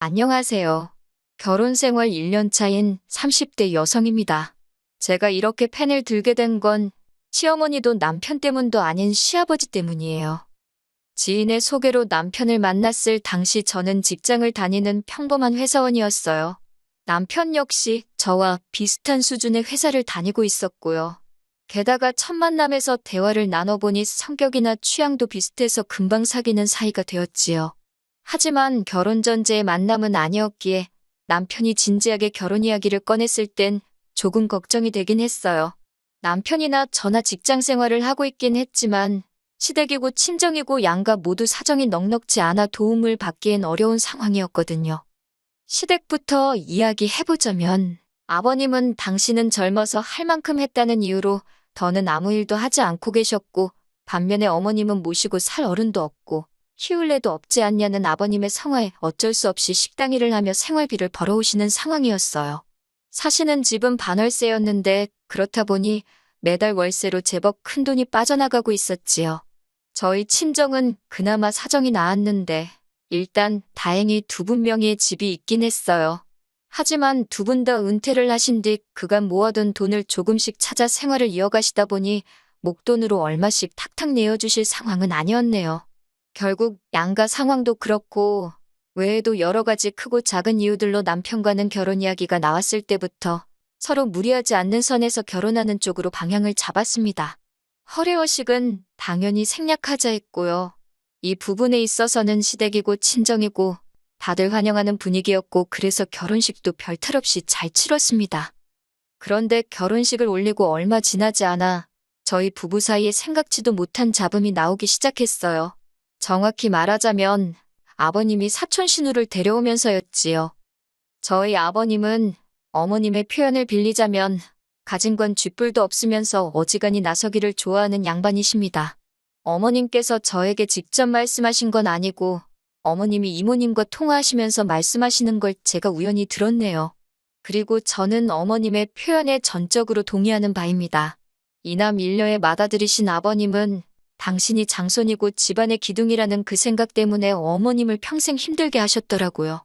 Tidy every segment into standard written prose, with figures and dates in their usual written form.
안녕하세요. 결혼 생활 1년 차인 30대 여성입니다. 제가 이렇게 펜을 들게 된 건 시어머니도 남편 때문도 아닌 시아버지 때문이에요. 지인의 소개로 남편을 만났을 당시 저는 직장을 다니는 평범한 회사원이었어요. 남편 역시 저와 비슷한 수준의 회사를 다니고 있었고요. 게다가 첫 만남에서 대화를 나눠보니 성격이나 취향도 비슷해서 금방 사귀는 사이가 되었지요. 하지만 결혼 전제의 만남은 아니었기에 남편이 진지하게 결혼 이야기를 꺼냈을 땐 조금 걱정이 되긴 했어요. 남편이나 저나 직장 생활을 하고 있긴 했지만 시댁이고 친정이고 양가 모두 사정이 넉넉지 않아 도움을 받기엔 어려운 상황이었거든요. 시댁부터 이야기해보자면 아버님은 당신은 젊어서 할 만큼 했다는 이유로 더는 아무 일도 하지 않고 계셨고 반면에 어머님은 모시고 살 어른도 없고 키울 애도 없지 않냐는 아버님의 성화에 어쩔 수 없이 식당 일을 하며 생활비를 벌어오시는 상황이었어요. 사시는 집은 반월세였는데 그렇다 보니 매달 월세로 제법 큰돈이 빠져나가고 있었지요. 저희 친정은 그나마 사정이 나았는데 일단 다행히 두 분 명의의 집이 있긴 했어요. 하지만 두 분 다 은퇴를 하신 뒤 그간 모아둔 돈을 조금씩 찾아 생활을 이어가시다 보니 목돈으로 얼마씩 탁탁 내어주실 상황은 아니었네요. 결국 양가 상황도 그렇고 외에도 여러 가지 크고 작은 이유들로 남편과는 결혼 이야기가 나왔을 때부터 서로 무리하지 않는 선에서 결혼하는 쪽으로 방향을 잡았습니다. 허례허식은 당연히 생략하자 했고요. 이 부분에 있어서는 시댁이고 친정이고 다들 환영하는 분위기였고 그래서 결혼식도 별탈 없이 잘 치렀습니다. 그런데 결혼식을 올리고 얼마 지나지 않아 저희 부부 사이에 생각지도 못한 잡음이 나오기 시작했어요. 정확히 말하자면 아버님이 사촌 신우를 데려오면서였지요. 저희 아버님은 어머님의 표현을 빌리자면 가진 건 쥐뿔도 없으면서 어지간히 나서기를 좋아하는 양반이십니다. 어머님께서 저에게 직접 말씀하신 건 아니고 어머님이 이모님과 통화하시면서 말씀하시는 걸 제가 우연히 들었네요. 그리고 저는 어머님의 표현에 전적으로 동의하는 바입니다. 이남 일녀의 맏아들이신 아버님은 당신이 장손이고 집안의 기둥이라는 그 생각 때문에 어머님을 평생 힘들게 하셨더라고요.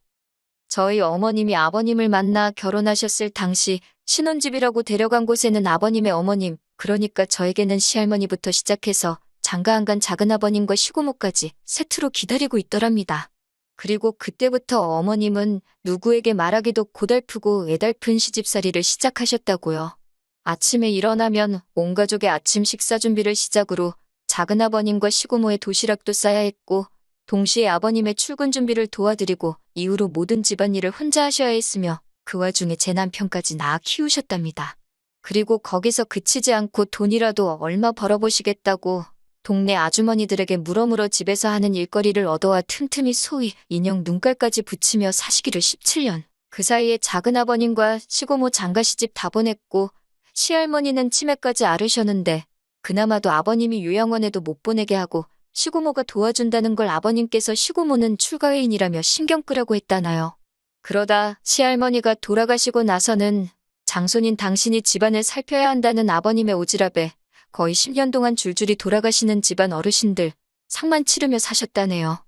저희 어머님이 아버님을 만나 결혼하셨을 당시 신혼집이라고 데려간 곳에는 아버님의 어머님, 그러니까 저에게는 시할머니부터 시작해서 장가 안 간 작은아버님과 시고모까지 세트로 기다리고 있더랍니다. 그리고 그때부터 어머님은 누구에게 말하기도 고달프고 애달픈 시집살이를 시작하셨다고요. 아침에 일어나면 온 가족의 아침 식사 준비를 시작으로 작은아버님과 시고모의 도시락도 싸야 했고 동시에 아버님의 출근 준비를 도와드리고 이후로 모든 집안일을 혼자 하셔야 했으며 그 와중에 제 남편까지 낳아 키우셨답니다. 그리고 거기서 그치지 않고 돈이라도 얼마 벌어보시겠다고 동네 아주머니들에게 물어물어 집에서 하는 일거리를 얻어와 틈틈이 소위 인형 눈깔까지 붙이며 사시기를 17년. 그 사이에 작은아버님과 시고모 장가시집 다 보냈고 시할머니는 치매까지 앓으셨는데 그나마도 아버님이 요양원에도 못 보내게 하고 시고모가 도와준다는 걸 아버님께서 시고모는 출가회인이라며 신경 끄라고 했다나요. 그러다 시할머니가 돌아가시고 나서는 장손인 당신이 집안을 살펴야 한다는 아버님의 오지랖에 거의 10년 동안 줄줄이 돌아가시는 집안 어르신들 상만 치르며 사셨다네요.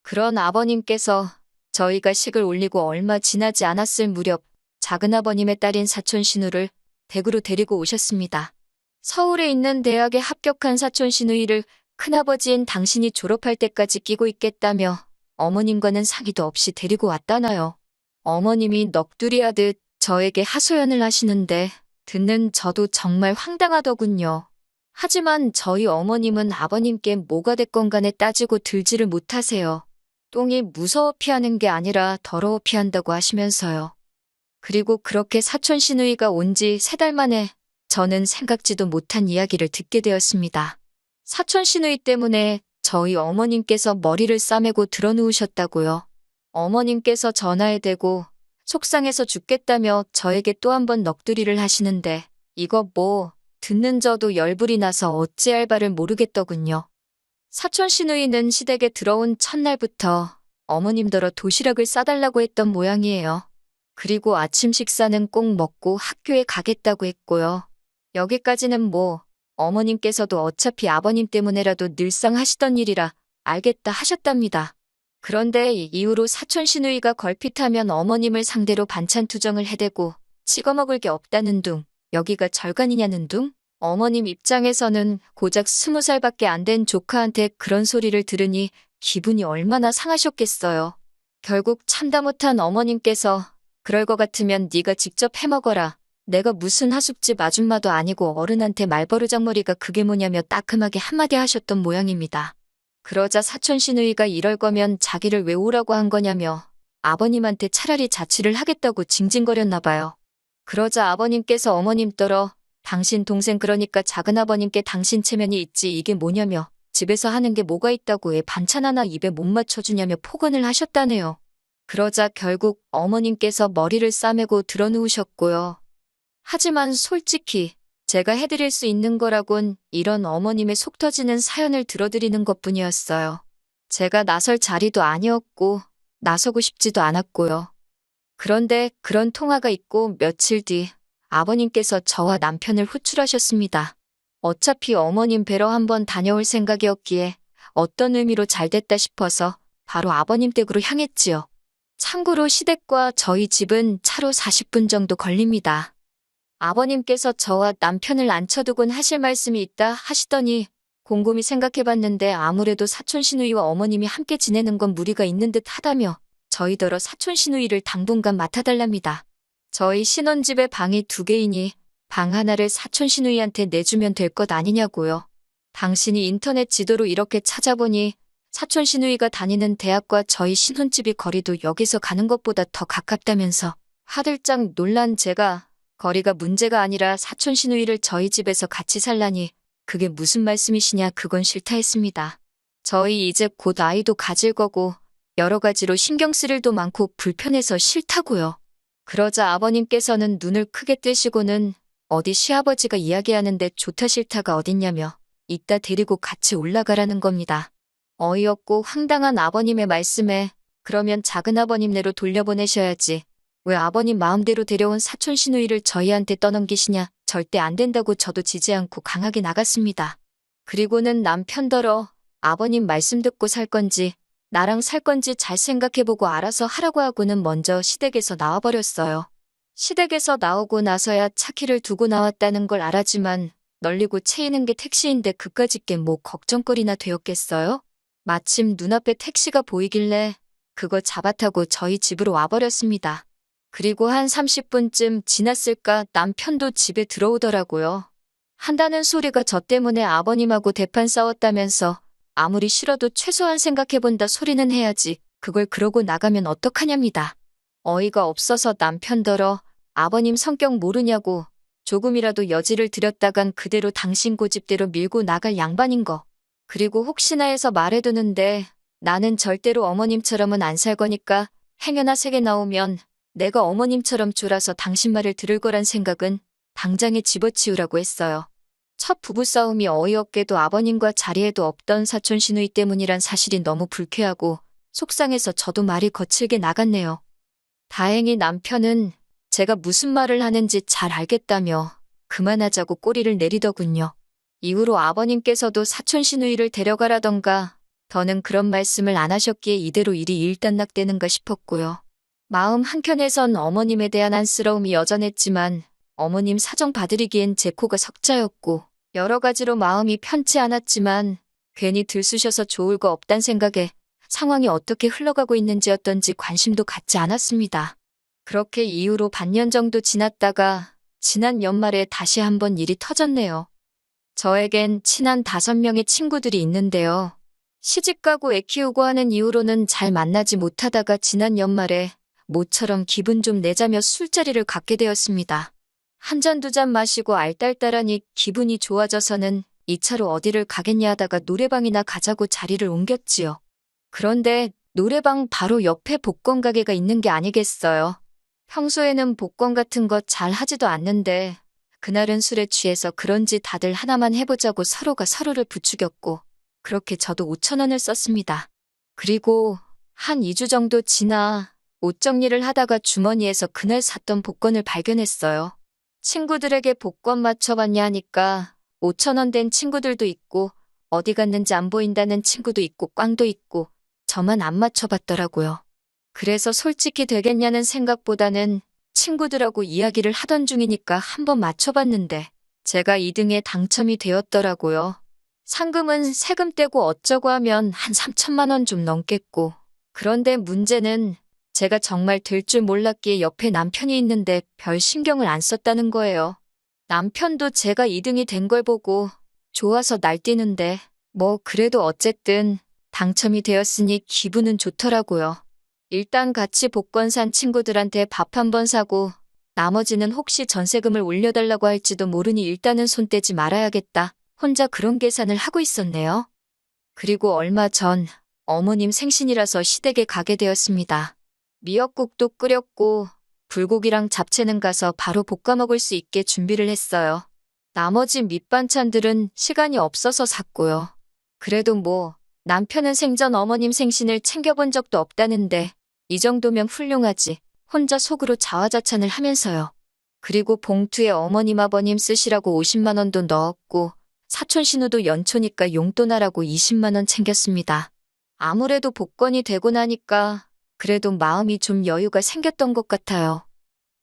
그런 아버님께서 저희가 식을 올리고 얼마 지나지 않았을 무렵 작은아버님의 딸인 사촌 신우를 댁으로 데리고 오셨습니다. 서울에 있는 대학에 합격한 사촌 신우이를 큰아버지인 당신이 졸업할 때까지 끼고 있겠다며 어머님과는 상의도 없이 데리고 왔다나요. 어머님이 넋두리하듯 저에게 하소연을 하시는데 듣는 저도 정말 황당하더군요. 하지만 저희 어머님은 아버님께 뭐가 됐건 간에 따지고 들지를 못하세요. 똥이 무서워 피하는 게 아니라 더러워 피한다고 하시면서요. 그리고 그렇게 사촌 시누이가 온 지 3달 만에 저는 생각지도 못한 이야기를 듣게 되었습니다. 사촌 시누이 때문에 저희 어머님께서 머리를 싸매고 드러누우셨다고요. 어머님께서 전화에 대고 속상해서 죽겠다며 저에게 또 한 번 넋두리를 하시는데 이거 뭐 듣는 저도 열불이 나서 어찌할 바를 모르겠더군요. 사촌 시누이는 시댁에 들어온 첫날부터 어머님더러 도시락을 싸달라고 했던 모양이에요. 그리고 아침 식사는 꼭 먹고 학교에 가겠다고 했고요. 여기까지는 뭐 어머님께서도 어차피 아버님 때문에라도 늘상 하시던 일이라 알겠다 하셨답니다. 그런데 이후로 사촌 시누이가 걸핏하면 어머님을 상대로 반찬 투정을 해대고 찍어먹을 게 없다는 둥, 여기가 절간이냐는 둥, 어머님 입장에서는 고작 20살밖에 안 된 조카한테 그런 소리를 들으니 기분이 얼마나 상하셨겠어요. 결국 참다 못한 어머님께서 그럴 것 같으면 네가 직접 해먹어라. 내가 무슨 하숙집 아줌마도 아니고 어른한테 말버르장머리가 그게 뭐냐며 따끔하게 한마디 하셨던 모양입니다. 그러자 사촌 시누이가 이럴 거면 자기를 왜 오라고 한 거냐며 아버님한테 차라리 자취를 하겠다고 징징거렸나 봐요. 그러자 아버님께서 어머님 떨어 당신 동생 그러니까 작은아버님께 당신 체면이 있지 이게 뭐냐며 집에서 하는 게 뭐가 있다고 애 반찬 하나 입에 못 맞춰주냐며 폭언을 하셨다네요. 그러자 결국 어머님께서 머리를 싸매고 드러누우셨고요. 하지만 솔직히 제가 해드릴 수 있는 거라곤 이런 어머님의 속 터지는 사연을 들어드리는 것뿐이었어요. 제가 나설 자리도 아니었고 나서고 싶지도 않았고요. 그런데 그런 통화가 있고 며칠 뒤 아버님께서 저와 남편을 호출하셨습니다. 어차피 어머님 뵈러 한번 다녀올 생각이었기에 어떤 의미로 잘 됐다 싶어서 바로 아버님 댁으로 향했지요. 참고로 시댁과 저희 집은 차로 40분 정도 걸립니다. 아버님께서 저와 남편을 앉혀두곤 하실 말씀이 있다 하시더니 곰곰이 생각해봤는데 아무래도 사촌 시누이와 어머님이 함께 지내는 건 무리가 있는 듯 하다며 저희더러 사촌 시누이를 당분간 맡아달랍니다. 저희 신혼집에 방이 2개이니 방 하나를 사촌 시누이한테 내주면 될 것 아니냐고요. 당신이 인터넷 지도로 이렇게 찾아보니 사촌 시누이가 다니는 대학과 저희 신혼집이 거리도 역에서 가는 것보다 더 가깝다면서 화들짝 놀란 제가 거리가 문제가 아니라 사촌 시누이를 저희 집에서 같이 살라니 그게 무슨 말씀이시냐 그건 싫다 했습니다. 저희 이제 곧 아이도 가질 거고 여러 가지로 신경 쓸 일도 많고 불편해서 싫다고요. 그러자 아버님께서는 눈을 크게 뜨시고는 어디 시아버지가 이야기하는데 좋다 싫다가 어딨냐며 이따 데리고 같이 올라가라는 겁니다. 어이없고 황당한 아버님의 말씀에 그러면 작은아버님네로 돌려보내셔야지. 왜 아버님 마음대로 데려온 사촌 시누이를 저희한테 떠넘기시냐. 절대 안 된다고 저도 지지 않고 강하게 나갔습니다. 그리고는 남편더러 아버님 말씀 듣고 살 건지 나랑 살 건지 잘 생각해보고 알아서 하라고 하고는 먼저 시댁에서 나와버렸어요. 시댁에서 나오고 나서야 차키를 두고 나왔다는 걸 알았지만 널리고 채이는 게 택시인데 그까짓 게 뭐 걱정거리나 되었겠어요? 마침 눈앞에 택시가 보이길래 그거 잡아타고 저희 집으로 와버렸습니다. 그리고 한 30분쯤 지났을까 남편도 집에 들어오더라고요. 한다는 소리가 저 때문에 아버님하고 대판 싸웠다면서 아무리 싫어도 최소한 생각해본다 소리는 해야지 그걸 그러고 나가면 어떡하냐입니다. 어이가 없어서 남편더러 아버님 성격 모르냐고 조금이라도 여지를 들였다간 그대로 당신 고집대로 밀고 나갈 양반인 거. 그리고 혹시나 해서 말해두는데 나는 절대로 어머님처럼은 안 살 거니까 행여나 세게 나오면 내가 어머님처럼 졸아서 당신 말을 들을 거란 생각은 당장에 집어치우라고 했어요. 첫 부부싸움이 어이없게도 아버님과 자리에도 없던 사촌 시누이 때문이란 사실이 너무 불쾌하고 속상해서 저도 말이 거칠게 나갔네요. 다행히 남편은 제가 무슨 말을 하는지 잘 알겠다며 그만하자고 꼬리를 내리더군요. 이후로 아버님께서도 사촌 시누이를 데려가라던가 더는 그런 말씀을 안 하셨기에 이대로 일이 일단락되는가 싶었고요. 마음 한켠에선 어머님에 대한 안쓰러움이 여전했지만 어머님 사정 봐드리기엔 제 코가 석자였고 여러 가지로 마음이 편치 않았지만 괜히 들쑤셔서 좋을 거 없단 생각에 상황이 어떻게 흘러가고 있는지였던지 관심도 갖지 않았습니다. 그렇게 이후로 반년 정도 지났다가 지난 연말에 다시 한번 일이 터졌네요. 저에겐 친한 5명의 친구들이 있는데요. 시집가고 애 키우고 하는 이유로는 잘 만나지 못하다가 지난 연말에 모처럼 기분 좀 내자며 술자리를 갖게 되었습니다. 한 잔 두 잔 마시고 알딸딸하니 기분이 좋아져서는 2차로 어디를 가겠냐 하다가 노래방이나 가자고 자리를 옮겼지요. 그런데 노래방 바로 옆에 복권 가게가 있는 게 아니겠어요. 평소에는 복권 같은 거 잘 하지도 않는데 그날은 술에 취해서 그런지 다들 하나만 해보자고 서로가 서로를 부추겼고 그렇게 저도 5,000원을 썼습니다. 그리고 한 2주 정도 지나 옷 정리를 하다가 주머니에서 그날 샀던 복권을 발견했어요. 친구들에게 복권 맞춰봤냐 하니까 5,000원 된 친구들도 있고 어디 갔는지 안 보인다는 친구도 있고 꽝도 있고 저만 안 맞춰봤더라고요. 그래서 솔직히 되겠냐는 생각보다는 친구들하고 이야기를 하던 중이니까 한번 맞춰봤는데 제가 2등에 당첨이 되었더라고요. 상금은 세금 떼고 어쩌고 하면 한 3천만 원 좀 넘겠고. 그런데 문제는 제가 정말 될 줄 몰랐기에 옆에 남편이 있는데 별 신경을 안 썼다는 거예요. 남편도 제가 2등이 된 걸 보고 좋아서 날뛰는데 뭐 그래도 어쨌든 당첨이 되었으니 기분은 좋더라고요. 일단 같이 복권 산 친구들한테 밥 한 번 사고 나머지는 혹시 전세금을 올려달라고 할지도 모르니 일단은 손 떼지 말아야겠다. 혼자 그런 계산을 하고 있었네요. 그리고 얼마 전 어머님 생신이라서 시댁에 가게 되었습니다. 미역국도 끓였고 불고기랑 잡채는 가서 바로 볶아 먹을 수 있게 준비를 했어요. 나머지 밑반찬들은 시간이 없어서 샀고요. 그래도 뭐 남편은 생전 어머님 생신을 챙겨본 적도 없다는데 이 정도면 훌륭하지. 혼자 속으로 자화자찬을 하면서요. 그리고 봉투에 어머님 아버님 쓰시라고 50만 원도 넣었고 사촌 신우도 연초니까 용돈 하라고 20만 원 챙겼습니다. 아무래도 복권이 되고 나니까 그래도 마음이 좀 여유가 생겼던 것 같아요.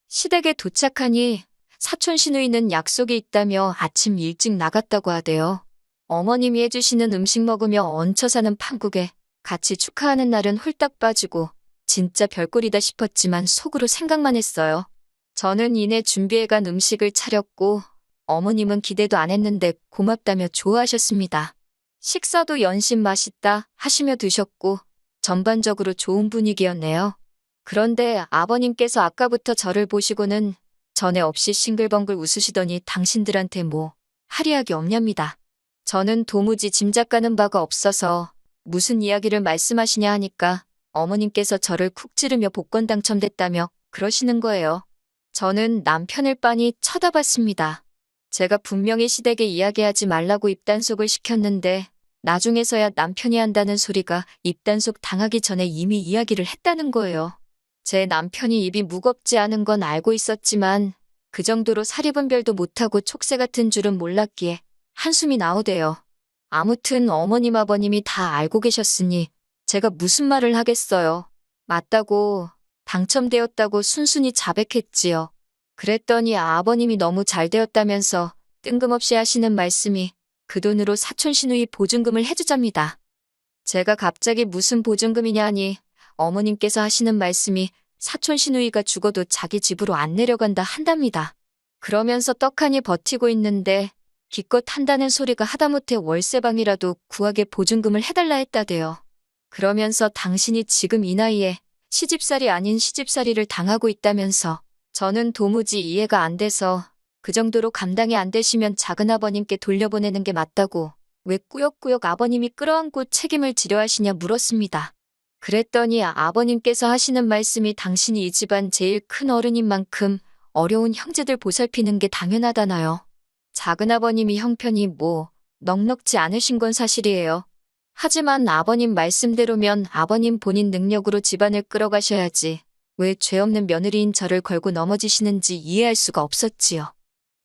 시댁에 도착하니 사촌 시누이는 약속이 있다며 아침 일찍 나갔다고 하대요. 어머님이 해주시는 음식 먹으며 얹혀 사는 판국에 같이 축하하는 날은 홀딱 빠지고 진짜 별꼴이다 싶었지만 속으로 생각만 했어요. 저는 이내 준비해간 음식을 차렸고 어머님은 기대도 안 했는데 고맙다며 좋아하셨습니다. 식사도 연신 맛있다 하시며 드셨고 전반적으로 좋은 분위기였네요. 그런데 아버님께서 아까부터 저를 보시고는 전에 없이 싱글벙글 웃으시더니 당신들한테 뭐 할이하기 없냐입니다. 저는 도무지 짐작가는 바가 없어서 무슨 이야기를 말씀하시냐 하니까 어머님께서 저를 쿡 찌르며 복권 당첨됐다며 그러시는 거예요. 저는 남편을 빤히 쳐다봤습니다. 제가 분명히 시댁에 이야기하지 말라고 입단속을 시켰는데 나중에서야 남편이 한다는 소리가 입단속 당하기 전에 이미 이야기를 했다는 거예요. 제 남편이 입이 무겁지 않은 건 알고 있었지만 그 정도로 사리분별도 못하고 촉새 같은 줄은 몰랐기에 한숨이 나오대요. 아무튼 어머님 아버님이 다 알고 계셨으니 제가 무슨 말을 하겠어요. 맞다고 당첨되었다고 순순히 자백했지요. 그랬더니 아버님이 너무 잘 되었다면서 뜬금없이 하시는 말씀이 그 돈으로 사촌 시누이 보증금을 해주잡니다. 제가 갑자기 무슨 보증금이냐 하니 어머님께서 하시는 말씀이 사촌 시누이가 죽어도 자기 집으로 안 내려간다 한답니다. 그러면서 떡하니 버티고 있는데 기껏 한다는 소리가 하다못해 월세방이라도 구하게 보증금을 해달라 했다대요. 그러면서 당신이 지금 이 나이에 시집살이 아닌 시집살이를 당하고 있다면서 저는 도무지 이해가 안 돼서 그 정도로 감당이 안 되시면 작은아버님께 돌려보내는 게 맞다고 왜 꾸역꾸역 아버님이 끌어안고 책임을 지려 하시냐 물었습니다. 그랬더니 아버님께서 하시는 말씀이 당신이 이 집안 제일 큰 어른인 만큼 어려운 형제들 보살피는 게 당연하다나요. 작은아버님이 형편이 뭐 넉넉지 않으신 건 사실이에요. 하지만 아버님 말씀대로면 아버님 본인 능력으로 집안을 끌어가셔야지 왜 죄 없는 며느리인 저를 걸고 넘어지시는지 이해할 수가 없었지요.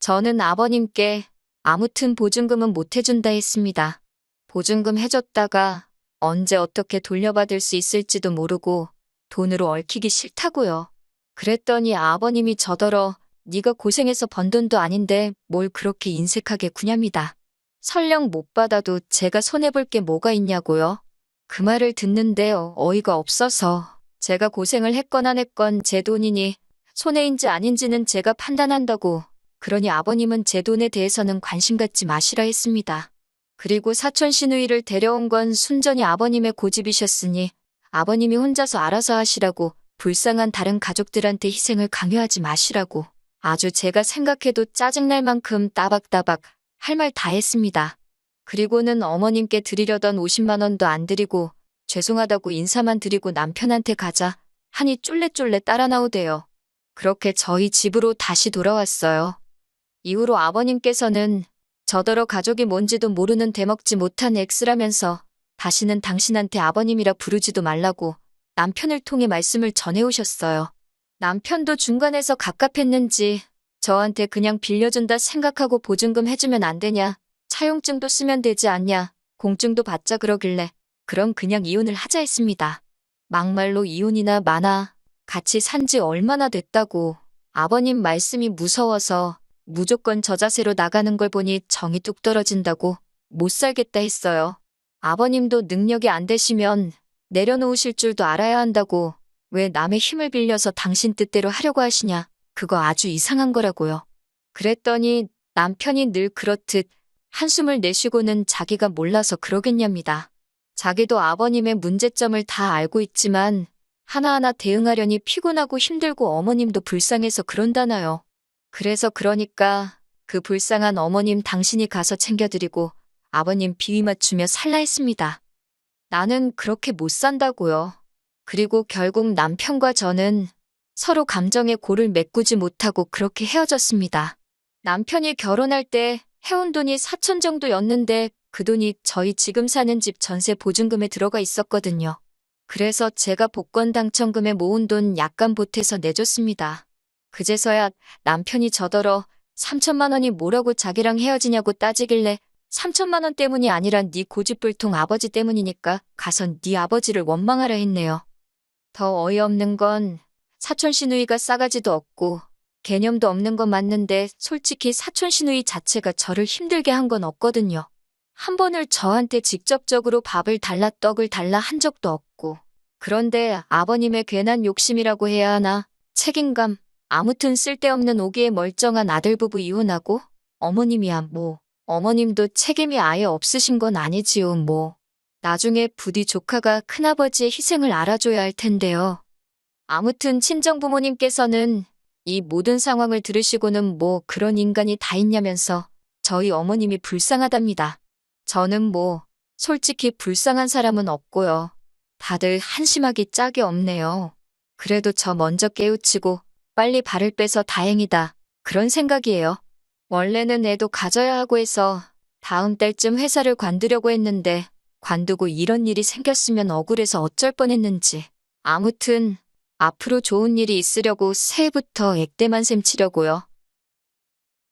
저는 아버님께 아무튼 보증금은 못 해준다 했습니다. 보증금 해줬다가 언제 어떻게 돌려받을 수 있을지도 모르고 돈으로 얽히기 싫다고요. 그랬더니 아버님이 저더러 네가 고생해서 번 돈도 아닌데 뭘 그렇게 인색하게 구냐입니다. 설령 못 받아도 제가 손해볼 게 뭐가 있냐고요. 그 말을 듣는데 어이가 없어서 제가 고생을 했건 안 했건 제 돈이니 손해인지 아닌지는 제가 판단한다고 그러니 아버님은 제 돈에 대해서는 관심 갖지 마시라 했습니다. 그리고 사촌 시누이를 데려온 건 순전히 아버님의 고집이셨으니 아버님이 혼자서 알아서 하시라고 불쌍한 다른 가족들한테 희생을 강요하지 마시라고 아주 제가 생각해도 짜증날 만큼 따박따박 할 말 다 했습니다. 그리고는 어머님께 드리려던 50만 원도 안 드리고 죄송하다고 인사만 드리고 남편한테 가자 하니 쫄래쫄래 따라 나오대요. 그렇게 저희 집으로 다시 돌아왔어요. 이후로 아버님께서는 저더러 가족이 뭔지도 모르는 대먹지 못한 X라면서 다시는 당신한테 아버님이라 부르지도 말라고 남편을 통해 말씀을 전해오셨어요. 남편도 중간에서 갑갑했는지 저한테 그냥 빌려준다 생각하고 보증금 해주면 안 되냐, 차용증도 쓰면 되지 않냐, 공증도 받자 그러길래 그럼 그냥 이혼을 하자 했습니다. 막말로 이혼이나 마나 같이 산지 얼마나 됐다고. 아버님 말씀이 무서워서 무조건 저 자세로 나가는 걸 보니 정이 뚝 떨어진다고 못 살겠다 했어요. 아버님도 능력이 안 되시면 내려놓으실 줄도 알아야 한다고. 왜 남의 힘을 빌려서 당신 뜻대로 하려고 하시냐. 그거 아주 이상한 거라고요. 그랬더니 남편이 늘 그렇듯 한숨을 내쉬고는 자기가 몰라서 그러겠냐입니다. 자기도 아버님의 문제점을 다 알고 있지만 하나하나 대응하려니 피곤하고 힘들고 어머님도 불쌍해서 그런다나요. 그러니까 그 불쌍한 어머님 당신이 가서 챙겨드리고 아버님 비위 맞추며 살라 했습니다. 나는 그렇게 못 산다고요. 그리고 결국 남편과 저는 서로 감정의 골을 메꾸지 못하고 그렇게 헤어졌습니다. 남편이 결혼할 때 해온 돈이 4천 정도였는데 그 돈이 저희 지금 사는 집 전세 보증금에 들어가 있었거든요. 그래서 제가 복권 당첨금에 모은 돈 약간 보태서 내줬습니다. 그제서야 남편이 저더러 3천만 원이 뭐라고 자기랑 헤어지냐고 따지길래 3천만 원 때문이 아니라 네 고집불통 아버지 때문이니까 가선 네 아버지를 원망하라 했네요. 더 어이없는 건 사촌 시누이가 싸가지도 없고 개념도 없는 건 맞는데 솔직히 사촌 시누이 자체가 저를 힘들게 한 건 없거든요. 한 번을 저한테 직접적으로 밥을 달라 떡을 달라 한 적도 없고. 그런데 아버님의 괜한 욕심이라고 해야 하나? 책임감. 아무튼 쓸데없는 오기에 멀쩡한 아들 부부 이혼하고 어머님이야 뭐. 어머님도 책임이 아예 없으신 건 아니지요 뭐. 나중에 부디 조카가 큰아버지의 희생을 알아줘야 할 텐데요. 아무튼 친정부모님께서는 이 모든 상황을 들으시고는 뭐 그런 인간이 다 있냐면서 저희 어머님이 불쌍하답니다. 저는 뭐 솔직히 불쌍한 사람은 없고요. 다들 한심하기 짝이 없네요. 그래도 저 먼저 깨우치고 빨리 발을 빼서 다행이다. 그런 생각이에요. 원래는 애도 가져야 하고 해서 다음 달쯤 회사를 관두려고 했는데 관두고 이런 일이 생겼으면 억울해서 어쩔 뻔했는지. 아무튼 앞으로 좋은 일이 있으려고 새해부터 액대만 셈 치려고요.